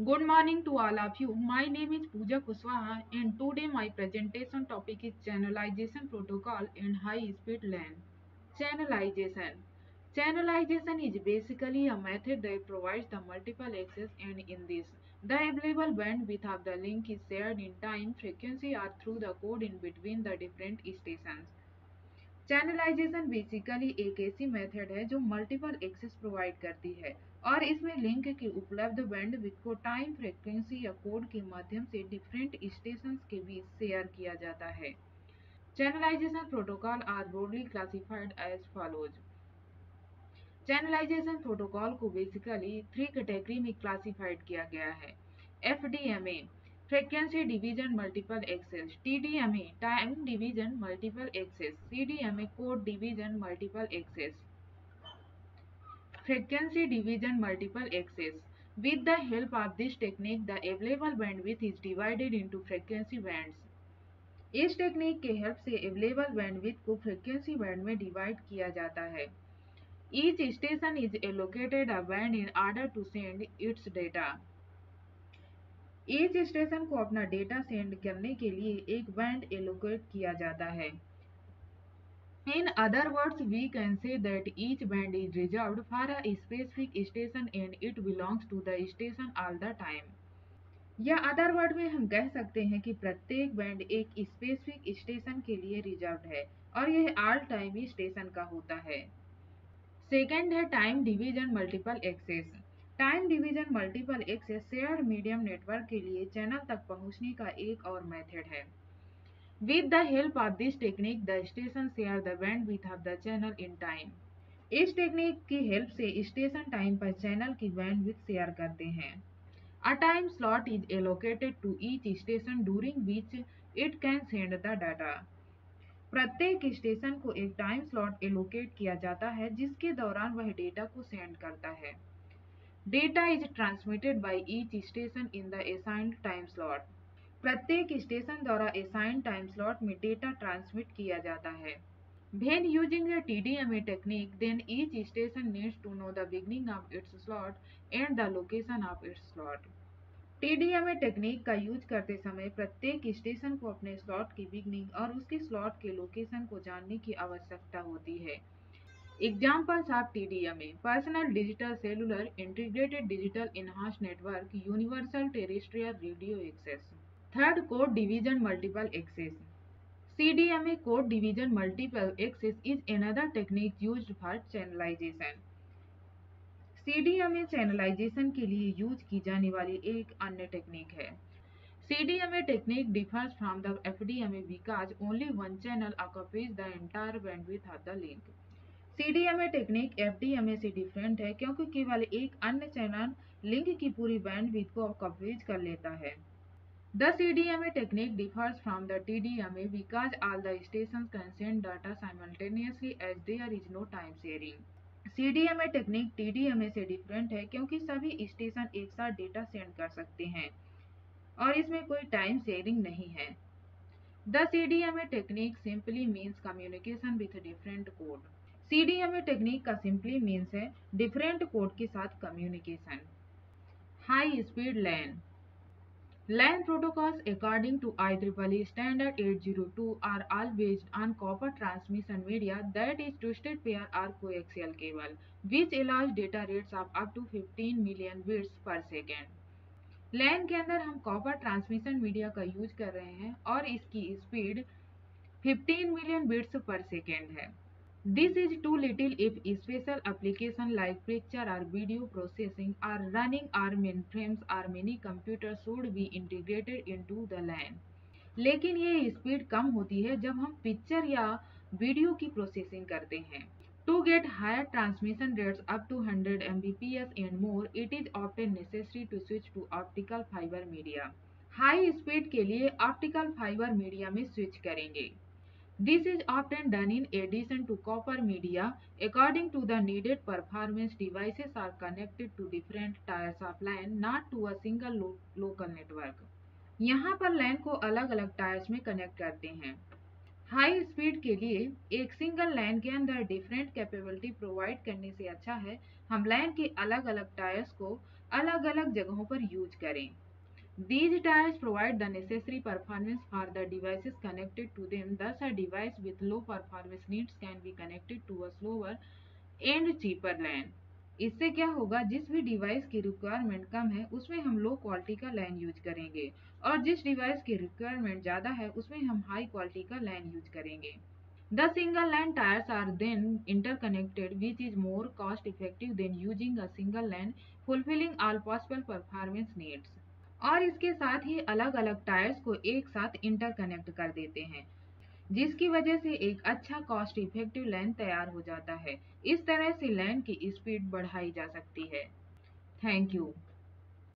Good morning to all of you. My name is Pooja Kushwaha and today my presentation topic is channelization protocol and high speed LAN. Channelization. Channelization is basically a method that provides the multiple access, and in this, the available bandwidth of the link is shared in time, frequency or through the code in between the different stations. Channelisation basically एक ऐसी method है जो multiple access provide करती है और इसमें link के उपलब्ध बैंडविड्थ को टाइम फ्रीक्वेंसी या कोड के माध्यम से डिफरेंट स्टेशंस के बीच शेयर किया जाता है। Channelization protocol are broadly classified as follows. Channelization protocol को बेसिकली 3 कैटेगरी में क्लासिफाइड किया गया है। FDMA frequency division multiple access, TDMA time division multiple access, CDMA code division multiple access. Frequency division multiple access. With the help of this technique, the available bandwidth is divided into frequency bands. इस technique के help से available bandwidth को frequency band में divide किया जाता है। Each station is allocated a band in order to send its data. Each station को अपना डेटा सेंड करने के लिए एक बैंड एलोकेट किया जाता है। In other words, we can say that each band is reserved for a specific station and it belongs to the station all the time. या अदर वर्ड में हम कह सकते हैं कि प्रत्येक बैंड एक स्पेसिफिक स्टेशन के लिए रिजर्व्ड है और यह ऑल टाइम स्टेशन का होता है। सेकेंड है time division multiple access. Time division multiple access shared medium network के लिए चैनल तक पहुंचने का एक और मेथड है। With the help of this technique, the stations share the bandwidth of the channel in time. इस टेक्निक की हेल्प से स्टेशन टाइम पर चैनल की बैंडविड्थ शेयर करते हैं। A time slot is allocated to each station during which it can send the data. प्रत्येक station को एक टाइम स्लॉट एलोकेट किया जाता है जिसके दौरान वह डेटा को सेंड करता है। Data is transmitted by each station in the assigned time slot. प्रत्येक स्टेशन द्वारा असाइन टाइम स्लॉट में डेटा ट्रांसमिट किया जाता है। When using the TDMA technique, then each station needs to know the beginning of its slot and the location of its slot. TDMA technique का use करते समय प्रत्येक station को अपने स्लॉट की बिगनिंग और उसके स्लॉट के लोकेशन को जानने की आवश्यकता होती है। Examples of TDMA: Personal Digital Cellular Integrated Digital Enhanced Network, Universal Terrestrial Radio Access. Third, code division multiple access. CDMA code division multiple access is another technique used for channelization. CDMA channelisation के लिए use की जाने वाली एक अन्य technique है। CDMA technique differs from the FDMA because only one channel occupies the entire bandwidth of the link. CDMA technique FDMA से different है क्योंकि केवल एक अन्य चैनल लिंक की पूरी बैंडविड्थ को कवरेज कर लेता है। The CDMA technique differs from the TDMA because all the stations can send data simultaneously as there is no time sharing. CDMA technique TDMA से डिफरेंट है क्योंकि सभी स्टेशन एक साथ डेटा सेंड कर सकते हैं और इसमें कोई टाइम शेयरिंग नहीं है। The CDMA technique simply means communication with different code. CDMA technique का सिंपली मीन्स है डिफरेंट कोड के साथ communication. High speed LAN LAN protocols according to IEEE standard 802 are all based on copper transmission media, that is twisted pair or coaxial cable, which allows data rates of up to 15 million bits per second. LAN के अंदर हम copper transmission media का use कर रहे हैं और इसकी speed 15 million bits पर सेकेंड है। This is too little if special applications like picture or video processing are running or mainframes or many computers should be integrated into the LAN. लेकिन ये स्पीड कम होती है जब हम पिक्चर या video की प्रोसेसिंग करते हैं। To get higher transmission rates up to 100 Mbps and more, it is often necessary to switch to optical fiber media. High speed के लिए ऑप्टिकल फाइबर मीडिया में स्विच करेंगे। This is often done in addition to copper media. According to the needed performance, devices are connected to different tiers of LAN, not to a single local network. यहाँ पर LAN को अलग अलग tyres में connect करते हैं। High speed के लिए एक सिंगल LAN के अंदर डिफरेंट कैपेबिलिटी प्रोवाइड करने से अच्छा है हम LAN के अलग अलग टायर्स को अलग अलग जगहों पर यूज करें। These tiers provide the necessary performance for the devices connected to them. Thus, a device with low performance needs can be connected to a slower and cheaper LAN. इससे क्या होगा, जिस भी डिवाइस की रिक्वायरमेंट कम है उसमें हम लो क्वालिटी का लैन यूज करेंगे और जिस डिवाइस की रिक्वायरमेंट ज़्यादा है उसमें हम हाई क्वालिटी का लैन यूज करेंगे। The single LAN tiers are then interconnected, which is more cost effective than using a single LAN, fulfilling all possible performance needs. और इसके साथ ही अलग अलग टायर्स को एक साथ इंटरकनेक्ट कर देते हैं, जिसकी वजह से एक अच्छा कॉस्ट इफेक्टिव लैन तैयार हो जाता है। इस तरह से लैन की स्पीड बढ़ाई जा सकती है। Thank you.